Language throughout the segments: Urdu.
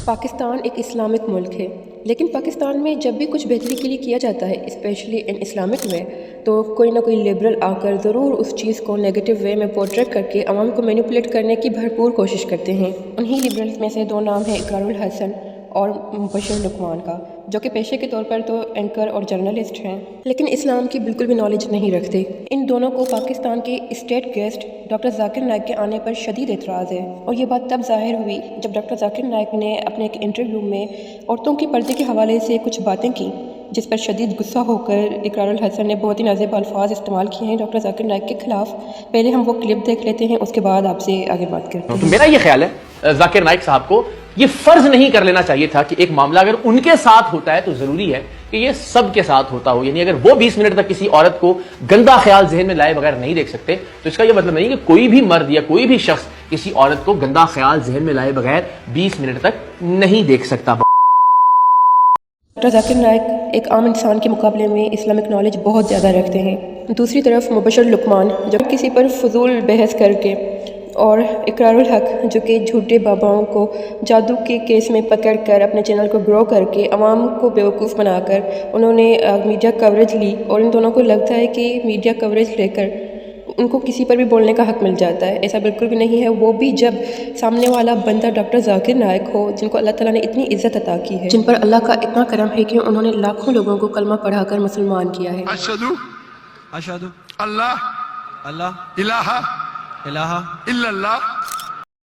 پاکستان ایک اسلامک ملک ہے، لیکن پاکستان میں جب بھی کچھ بہتری کے لیے کیا جاتا ہے اسپیشلی ان اسلامک وے، تو کوئی نہ کوئی لبرل آ کر ضرور اس چیز کو نیگیٹو وے میں پورٹریٹ کر کے عوام کو مینیپولیٹ کرنے کی بھرپور کوشش کرتے ہیں۔ انہی لبرلز میں سے دو نام ہیں اقرار الحسن اور مبشر لقمان کا، جو کہ پیشے کے طور پر تو اینکر اور جرنلسٹ ہیں، لیکن اسلام کی بالکل بھی نالج نہیں رکھتے۔ ان دونوں کو پاکستان کے state guest doctor Zakir Naik کے آنے پر شدید اعتراض ہے، اور یہ بات تب ظاہر ہوئی جب ڈاکٹر ذاکر نائک نے اپنے ایک انٹرویو میں عورتوں کے پردے کے حوالے سے کچھ باتیں کی، جس پر شدید غصہ ہو کر اقرار الحسن نے بہت ہی نازیب الفاظ استعمال کیے ہیں ڈاکٹر ذاکر نائک کے خلاف۔ پہلے ہم وہ کلپ دیکھ لیتے ہیں، اس کے بعد آپ سے آگے بات کرتے ہیں۔ میرا یہ خیال ہے ذاکر نائک صاحب کو یہ فرض نہیں کر لینا چاہیے تھا کہ ایک معاملہ اگر ان کے ساتھ ہوتا ہے تو ضروری ہے کہ یہ سب کے ساتھ ہوتا ہو، یعنی اگر وہ 20 منٹ تک کسی عورت کو گندا خیال ذہن میں لائے بغیر نہیں دیکھ سکتے تو اس کا یہ مطلب نہیں کہ کوئی بھی مرد یا کوئی بھی شخص کسی عورت کو گندا خیال ذہن میں لائے بغیر 20 منٹ تک نہیں دیکھ سکتا۔ ڈاکٹر ذاکر نائک ایک عام انسان کے مقابلے میں اسلامک نالج بہت زیادہ رکھتے ہیں۔ دوسری طرف مبشر لقمان جو کسی پر فضول بحث کر کے، اور اقرار الحق جو کہ جھوٹے باباؤں کو جادو کے کیس میں پکڑ کر اپنے چینل کو گرو کر کے عوام کو بیوقوف بنا کر انہوں نے میڈیا کوریج لی، اور ان دونوں کو لگتا ہے کہ میڈیا کوریج لے کر ان کو کسی پر بھی بولنے کا حق مل جاتا ہے۔ ایسا بالکل بھی نہیں ہے، وہ بھی جب سامنے والا بندہ ڈاکٹر ذاکر نائک ہو، جن کو اللہ تعالیٰ نے اتنی عزت عطا کی ہے، جن پر اللہ کا اتنا کرم ہے کہ انہوں نے لاکھوں لوگوں کو کلمہ پڑھا کر مسلمان کیا ہے۔ اشہدو اللہ الہ الا اللہ۔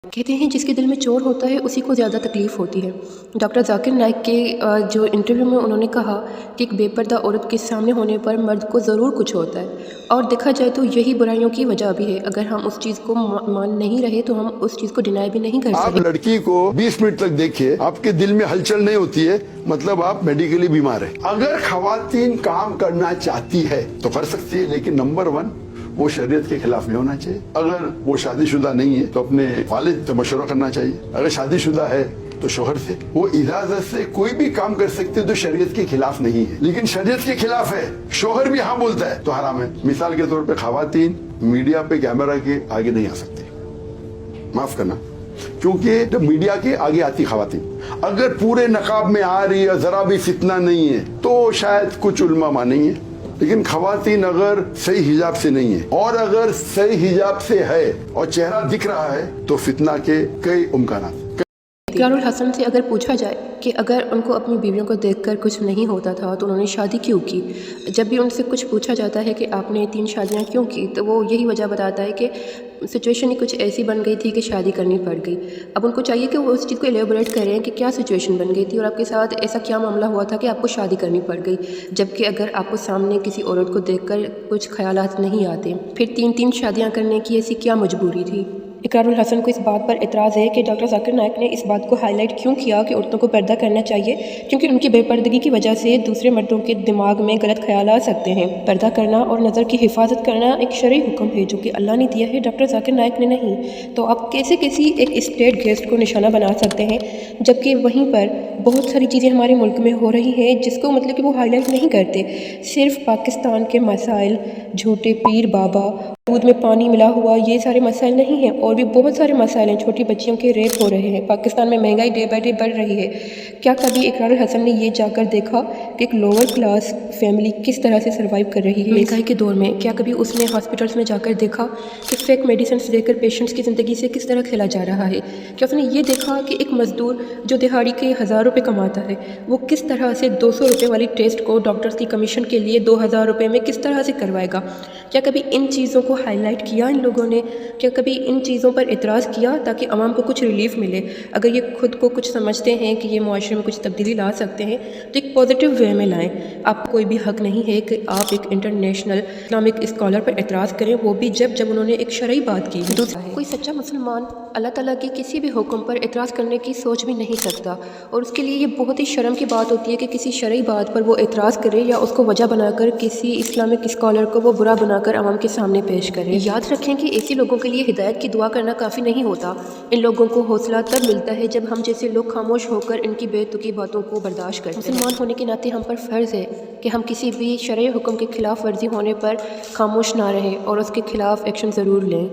کہتے ہیں جس کے دل میں چور ہوتا ہے اسی کو زیادہ تکلیف ہوتی ہے۔ ڈاکٹر ذاکر نائک کے جو انٹرویو میں انہوں نے کہا کہ ایک بے پردہ عورت کے سامنے ہونے پر مرد کو ضرور کچھ ہوتا ہے، اور دیکھا جائے تو یہی برائیوں کی وجہ بھی ہے۔ اگر ہم اس چیز کو مان نہیں رہے تو ہم اس چیز کو ڈینائی بھی نہیں کر سکتے۔ آپ لڑکی کو 20 منٹ تک دیکھیے، آپ کے دل میں ہلچل نہیں ہوتی ہے، مطلب آپ میڈیکلی بیمار ہیں۔ اگر خواتین کام کرنا چاہتی ہے تو کر سکتی ہے، لیکن نمبر 1 وہ شریعت کے خلاف نہیں ہونا چاہیے۔ اگر وہ شادی شدہ نہیں ہے تو اپنے والد سے مشورہ کرنا چاہیے، اگر شادی شدہ ہے تو شوہر سے۔ وہ اجازت سے کوئی بھی کام کر سکتے تو شریعت کے خلاف نہیں ہے، لیکن شریعت کے خلاف ہے، شوہر بھی ہاں بولتا ہے تو حرام ہے۔ مثال کے طور پہ خواتین میڈیا پہ کیمرہ کے آگے نہیں آ سکتے، معاف کرنا، کیونکہ جب میڈیا کے آگے آتی خواتین اگر پورے نقاب میں آ رہی ہے، ذرا بھی فتنہ نہیں ہے تو شاید کچھ علماء مانیں گے، لیکن خواتین اگر صحیح حجاب سے نہیں ہے اور اگر صحیح حجاب سے ہے اور چہرہ دکھ رہا ہے تو فتنہ کے کئی امکانات۔ اقرار الحسن سے اگر پوچھا جائے کہ اگر ان کو اپنی بیویوں کو دیکھ کر کچھ نہیں ہوتا تھا تو انہوں نے شادی کیوں کی، جب بھی ان سے کچھ پوچھا جاتا ہے کہ آپ نے 3 شادیاں کیوں کی، تو وہ یہی وجہ بتاتا ہے کہ سچویشن ہی کچھ ایسی بن گئی تھی کہ شادی کرنی پڑ گئی۔ اب ان کو چاہیے کہ وہ اس چیز کو ایلیبوریٹ کریں کہ کیا سچویشن بن گئی تھی اور آپ کے ساتھ ایسا کیا معاملہ ہوا تھا کہ آپ کو شادی کرنی پڑ گئی، جبکہ اگر آپ کو سامنے کسی عورت کو دیکھ کر کچھ خیالات نہیں آتے، پھر 3 شادیاں کرنے کی ایسی کیا مجبوری تھی۔ اقرار الحسن کو اس بات پر اعتراض ہے کہ ڈاکٹر ذاکر نائک نے اس بات کو ہائی لائٹ کیوں کیا کہ عورتوں کو پردہ کرنا چاہیے، کیونکہ ان کی بے پردگی کی وجہ سے دوسرے مردوں کے دماغ میں غلط خیال آ سکتے ہیں۔ پردہ کرنا اور نظر کی حفاظت کرنا ایک شرعی حکم ہے جو کہ اللہ نے دیا ہے، ڈاکٹر ذاکر نائک نے نہیں۔ تو آپ کیسے کسی ایک اسٹیٹ گیسٹ کو نشانہ بنا سکتے ہیں جبکہ وہیں پر بہت ساری چیزیں ہمارے ملک میں ہو رہی ہیں جس کو مطلب کہ وہ ہائی لائٹ نہیں کرتے۔ صرف پاکستان کے مسائل، جھوٹے پیر بابا، دودھ میں پانی ملا ہوا، یہ سارے مسائل نہیں ہیں، اور بھی بہت سارے مسائل ہیں۔ چھوٹی بچیوں کے ریپ ہو رہے ہیں، پاکستان میں مہنگائی ڈے بائی ڈے بڑھ رہی ہے۔ کیا کبھی اقرار الحسن نے یہ جا کر دیکھا کہ ایک لوور کلاس فیملی کس طرح سے سروائیو کر رہی ہے مہنگائی کے دور میں؟ کیا کبھی اس نے ہاسپٹلس میں جا کر دیکھا کہ فیک میڈیسنس دے کر پیشنٹس کی زندگی سے کس طرح کھیلا جا رہا ہے؟ کیا اس نے یہ دیکھا کہ ایک مزدور جو دہاڑی کے 1000 روپے کماتا ہے وہ کس طرح سے 200 روپے والی ٹیسٹ کو ڈاکٹرز کی کمیشن کے لیے 2000 روپے میں کس طرح سے کروائے گا؟ کیا کبھی ان چیزوں کو ہائی لائٹ کیا ان لوگوں نے؟ کیا کبھی ان چیزوں پر اعتراض کیا تاکہ عوام کو کچھ ریلیف ملے؟ اگر یہ خود کو کچھ سمجھتے ہیں کہ یہ معاشرے میں کچھ تبدیلی لا سکتے ہیں تو ایک پازیٹیو وے میں لائیں۔ آپ کو کوئی بھی حق نہیں ہے کہ آپ ایک انٹرنیشنل اسلامک اسکالر پر اعتراض کریں، وہ بھی جب انہوں نے ایک شرعی بات کی ہے۔ کوئی سچا مسلمان اللہ تعالیٰ کے کسی بھی حکم پر اعتراض کرنے کی سوچ بھی نہیں سکتا، اور اس کے لیے یہ بہت ہی شرم کی بات ہوتی ہے کہ کسی شرعی بات پر وہ اعتراض کرے یا اس کو وجہ بنا کر کسی اسلامک اسکالر کو وہ برا بنا کر عوام کے سامنے پیش کرے۔ یاد رکھیں کہ ایسی لوگوں کے لیے ہدایت کی دعا کرنا کافی نہیں ہوتا۔ ان لوگوں کو حوصلہ تب ملتا ہے جب ہم جیسے لوگ خاموش ہو کر ان کی بے تکی باتوں کو برداشت کرتے ہیں۔ مسلمان ہونے کے ناطے ہم پر فرض ہے کہ ہم کسی بھی شرعی حکم کے خلاف ورزی ہونے پر خاموش نہ رہیں اور اس کے خلاف ایکشن ضرور لیں۔